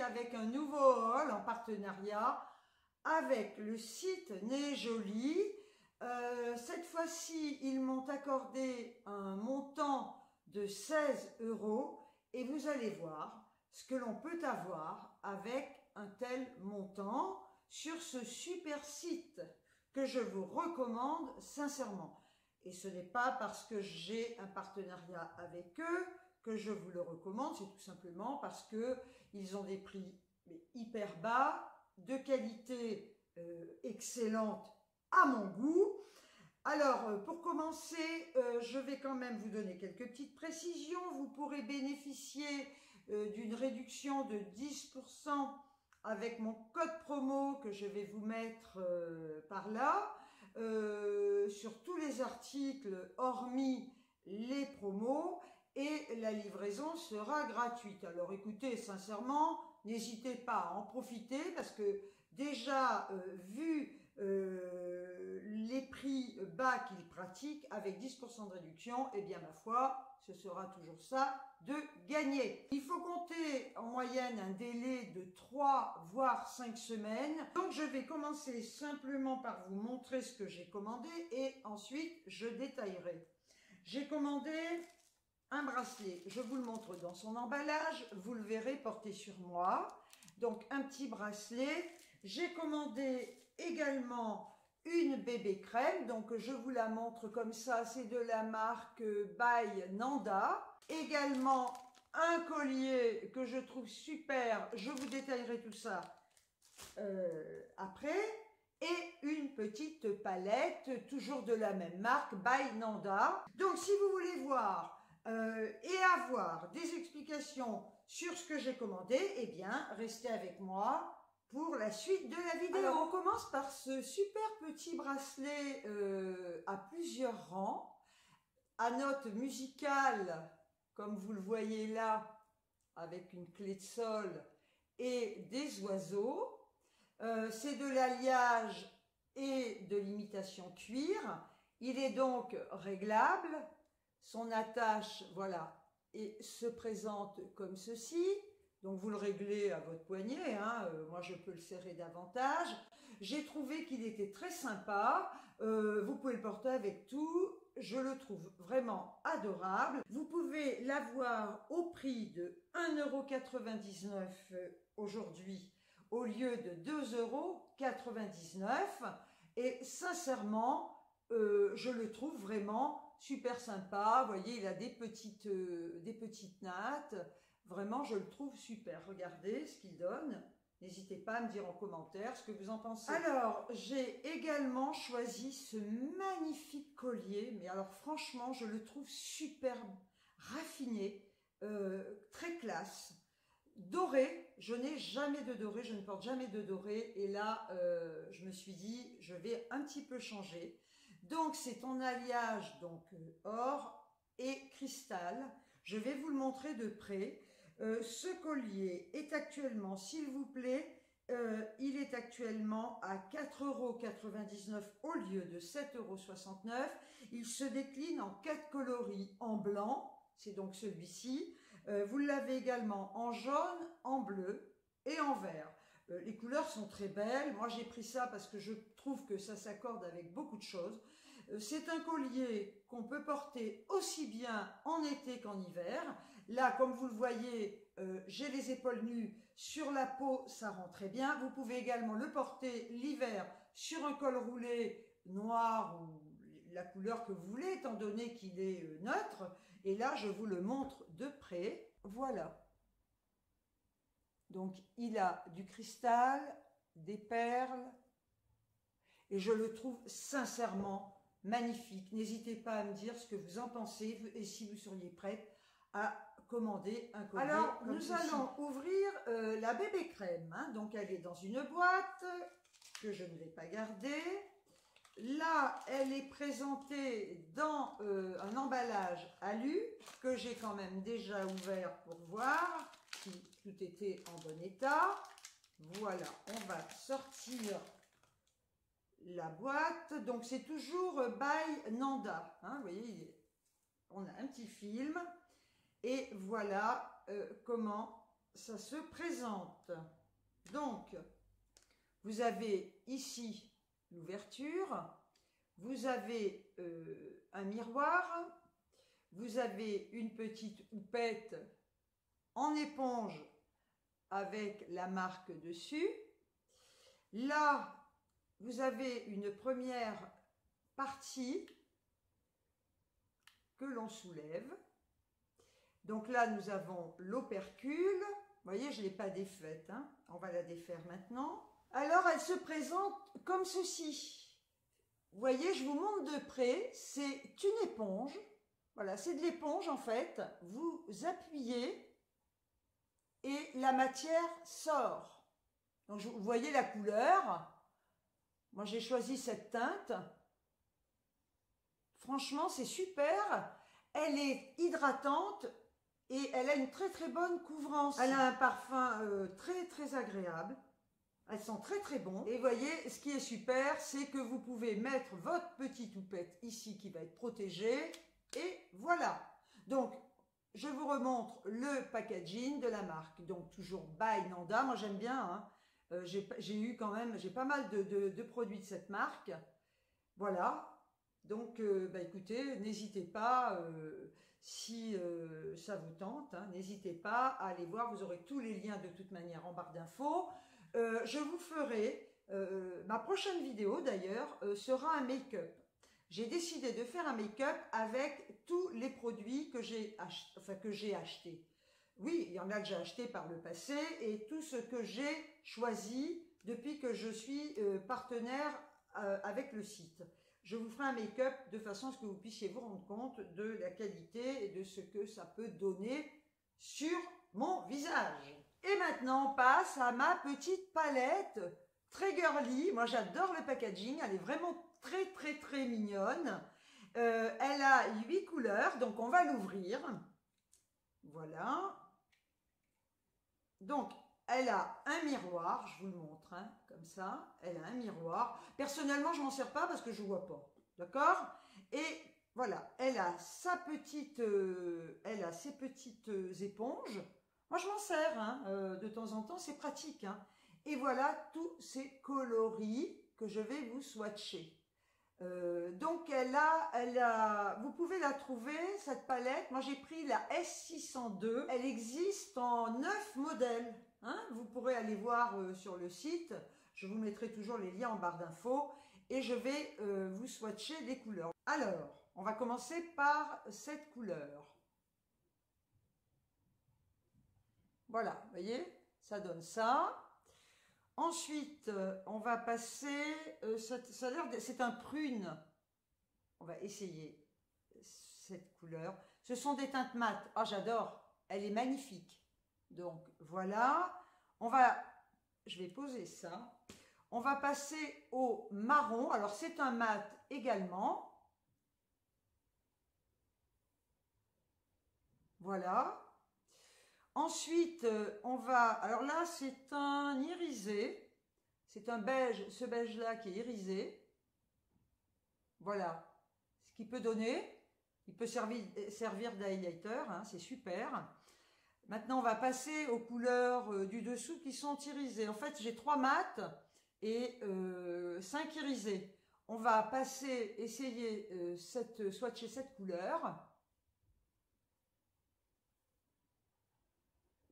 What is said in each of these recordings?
avec un nouveau haul en partenariat avec le site Né Joli. Cette fois-ci, ils m'ont accordé un montant de 16 € et vous allez voir ce que l'on peut avoir avec un tel montant sur ce super site que je vous recommande sincèrement. Et ce n'est pas parce que j'ai un partenariat avec eux que je vous le recommande, c'est tout simplement parce qu'ils ont des prix hyper bas, de qualité excellente à mon goût. Alors, pour commencer, je vais quand même vous donner quelques petites précisions. Vous pourrez bénéficier d'une réduction de 10% avec mon code promo que je vais vous mettre par là, sur tous les articles, hormis les promos, et la livraison sera gratuite. Alors écoutez, sincèrement, n'hésitez pas à en profiter parce que déjà, vu les prix bas qu'ils pratiquent, avec 10% de réduction, eh bien ma foi, ce sera toujours ça de gagner. Il faut compter en moyenne un délai de 3 voire 5 semaines. Donc je vais commencer simplement par vous montrer ce que j'ai commandé et ensuite je détaillerai. J'ai commandé un bracelet, je vous le montre dans son emballage, vous le verrez porté sur moi. Donc un petit bracelet. J'ai commandé également une bébé crème, donc je vous la montre comme ça, c'est de la marque by Nanda. Également un collier que je trouve super, je vous détaillerai tout ça après. Et une petite palette, toujours de la même marque, by Nanda. Donc si vous voulez voir et avoir des explications sur ce que j'ai commandé, eh bien restez avec moi pour la suite de la vidéo. Alors on commence par ce super petit bracelet à plusieurs rangs, à note musicale, comme vous le voyez là, avec une clé de sol et des oiseaux. C'est de l'alliage et de l'imitation cuir. Il est donc réglable. Son attache, voilà, et se présente comme ceci. Donc vous le réglez à votre poignet, hein. Moi je peux le serrer davantage. J'ai trouvé qu'il était très sympa. Vous pouvez le porter avec tout. Je le trouve vraiment adorable. Vous pouvez l'avoir au prix de 1,99 € aujourd'hui au lieu de 2,99 €. Et sincèrement, je le trouve vraiment super sympa. Vous voyez, il a des petites nattes. Vraiment, je le trouve super. Regardez ce qu'il donne. N'hésitez pas à me dire en commentaire ce que vous en pensez. Alors, j'ai également choisi ce magnifique collier. Mais alors, franchement, je le trouve super raffiné, très classe. Doré, je n'ai jamais de doré, je ne porte jamais de doré. Et là, je me suis dit, je vais un petit peu changer. Donc, c'est en alliage donc or et cristal. Je vais vous le montrer de près. Ce collier est actuellement, s'il vous plaît, il est actuellement à 4,99 € au lieu de 7,69 €. Il se décline en 4 coloris en blanc, c'est donc celui-ci. Vous l'avez également en jaune, en bleu et en vert. Les couleurs sont très belles. Moi, j'ai pris ça parce que je trouve que ça s'accorde avec beaucoup de choses. C'est un collier qu'on peut porter aussi bien en été qu'en hiver. Là, comme vous le voyez, j'ai les épaules nues. Sur la peau, ça rend très bien. Vous pouvez également le porter l'hiver sur un col roulé noir ou la couleur que vous voulez, étant donné qu'il est neutre. Et là, je vous le montre de près. Voilà. Donc, il a du cristal, des perles, et je le trouve sincèrement magnifique. N'hésitez pas à me dire ce que vous en pensez et si vous seriez prête à commander un collier. Alors, nous allons ouvrir la bébé crème. Hein. Donc, elle est dans une boîte que je ne vais pas garder. Là, elle est présentée dans un emballage alu que j'ai quand même déjà ouvert pour voir si tout était en bon état. Voilà, on va sortir la boîte. Donc, c'est toujours by Nanda. Hein, vous voyez, on a un petit film. Et voilà comment ça se présente. Donc, vous avez ici l'ouverture, vous avez un miroir, vous avez une petite houppette en éponge avec la marque dessus. Là, vous avez une première partie que l'on soulève. Donc là, nous avons l'opercule. Vous voyez, je ne l'ai pas défaite, hein. On va la défaire maintenant. Alors, elle se présente comme ceci. Vous voyez, je vous montre de près. C'est une éponge. Voilà, c'est de l'éponge en fait. Vous appuyez et la matière sort. Donc, vous voyez la couleur. Moi, j'ai choisi cette teinte. Franchement, c'est super. Elle est hydratante et elle a une très très bonne couvrance. Elle a un parfum très très agréable. Elles sont très très bons. Et vous voyez, ce qui est super, c'est que vous pouvez mettre votre petite houppette ici qui va être protégée. Et voilà. Donc, je vous remontre le packaging de la marque. Donc, toujours by Nanda. Moi, j'aime bien. Hein. J'ai pas mal de produits de cette marque. Voilà. Donc, écoutez, n'hésitez pas, si ça vous tente, hein, n'hésitez pas à aller voir. Vous aurez tous les liens de toute manière en barre d'infos. Je vous ferai, ma prochaine vidéo d'ailleurs, sera un make-up. J'ai décidé de faire un make-up avec tous les produits que j'ai achetés. Oui, il y en a que j'ai acheté par le passé et tout ce que j'ai choisi depuis que je suis partenaire avec le site. Je vous ferai un make-up de façon à ce que vous puissiez vous rendre compte de la qualité et de ce que ça peut donner sur mon visage. Et maintenant, on passe à ma petite palette très girly. Moi, j'adore le packaging. Elle est vraiment très, très, très mignonne. Elle a 8 couleurs, donc on va l'ouvrir. Voilà. Donc, elle a un miroir, je vous le montre, hein, comme ça. Elle a un miroir. Personnellement, je ne m'en sers pas parce que je ne vois pas. D'accord? Et voilà, elle a ses petites éponges. Moi, je m'en sers hein, de temps en temps, c'est pratique. Hein. Et voilà tous ces coloris que je vais vous swatcher. Donc, vous pouvez la trouver, cette palette. Moi, j'ai pris la S602. Elle existe en 9 modèles. Hein. Vous pourrez aller voir sur le site. Je vous mettrai toujours les liens en barre d'infos. Et je vais vous swatcher les couleurs. Alors, on va commencer par cette couleur. Voilà, vous voyez, ça donne ça. Ensuite, on va passer, ça a l'air, c'est un prune. On va essayer cette couleur. Ce sont des teintes mates. Ah, j'adore. Elle est magnifique. Donc, voilà. Je vais poser ça. On va passer au marron. Alors, c'est un mat également. Voilà. Ensuite, alors là, c'est un irisé. C'est un beige, ce beige-là qui est irisé. Voilà. Ce qu'il peut donner. Il peut servir d'highlighter, hein, c'est super. Maintenant, on va passer aux couleurs du dessous qui sont irisées. En fait, j'ai 3 mats et 5 irisés. On va essayer swatcher cette couleur.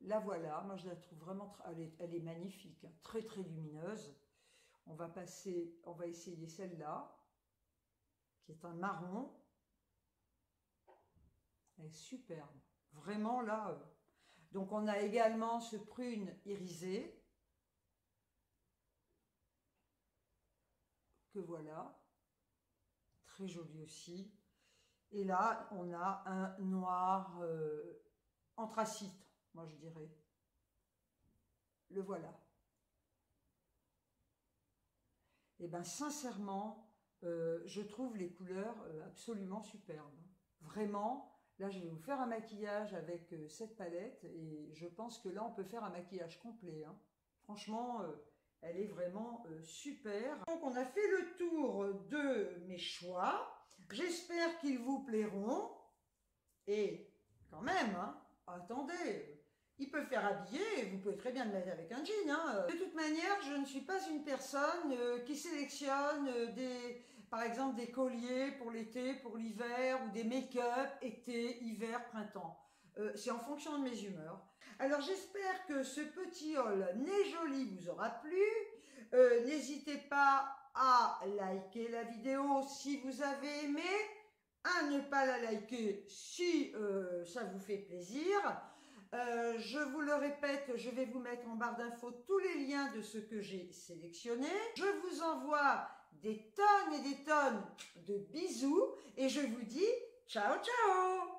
La voilà, moi je la trouve vraiment, elle est magnifique, hein, très très lumineuse. On va essayer celle-là, qui est un marron. Elle est superbe, vraiment là. Donc on a également ce prune irisé, que voilà, très joli aussi. Et là, on a un noir anthracite. Moi, je dirais. Le voilà. Et bien, sincèrement, je trouve les couleurs absolument superbes. Vraiment, là, je vais vous faire un maquillage avec cette palette et je pense que là, on peut faire un maquillage complet. Hein. Franchement, elle est vraiment super. Donc, on a fait le tour de mes choix. J'espère qu'ils vous plairont. Et quand même, hein, attendez... Il peut faire habiller, et vous pouvez très bien le mettre avec un jean. Hein. De toute manière, je ne suis pas une personne qui sélectionne par exemple des colliers pour l'été, pour l'hiver, ou des make-up été, hiver, printemps. C'est en fonction de mes humeurs. Alors j'espère que ce petit haul Nez Joli vous aura plu. N'hésitez pas à liker la vidéo si vous avez aimé, à ne pas la liker si ça vous fait plaisir. Je vous le répète, je vais vous mettre en barre d'infos tous les liens de ce que j'ai sélectionné. Je vous envoie des tonnes et des tonnes de bisous et je vous dis ciao ciao!